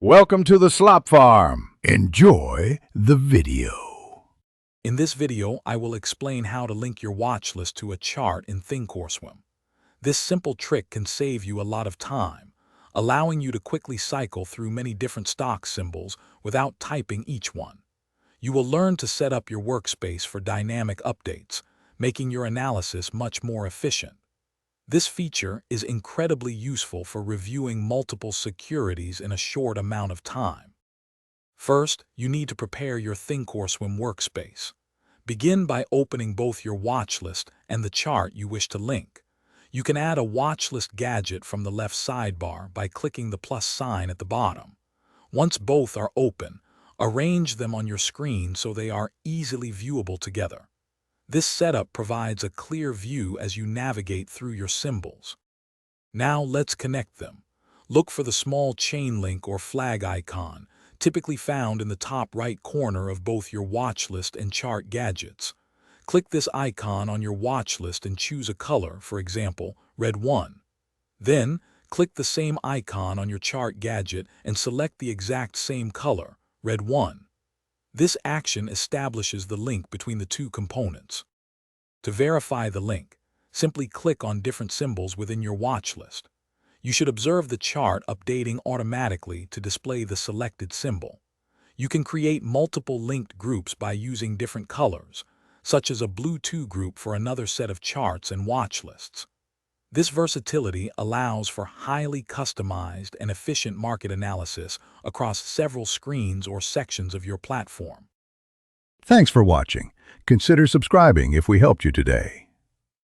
Welcome to the Slop Farm. Enjoy the video. In this video, I will explain how to link your watch list to a chart in Thinkorswim. This simple trick can save you a lot of time, allowing you to quickly cycle through many different stock symbols without typing each one. You will learn to set up your workspace for dynamic updates, making your analysis much more efficient. This feature is incredibly useful for reviewing multiple securities in a short amount of time. First, you need to prepare your Thinkorswim workspace. Begin by opening both your watch list and the chart you wish to link. You can add a watch list gadget from the left sidebar by clicking the plus sign at the bottom. Once both are open, arrange them on your screen so they are easily viewable together. This setup provides a clear view as you navigate through your symbols. Now let's connect them. Look for the small chain link or flag icon, typically found in the top right corner of both your watch list and chart gadgets. Click this icon on your watch list and choose a color, for example, red 1. Then, click the same icon on your chart gadget and select the exact same color, red 1. This action establishes the link between the two components. To verify the link, simply click on different symbols within your watch list. You should observe the chart updating automatically to display the selected symbol. You can create multiple linked groups by using different colors, such as a blue 2 group for another set of charts and watch lists. This versatility allows for highly customized and efficient market analysis across several screens or sections of your platform. Thanks for watching. Consider subscribing if we helped you today.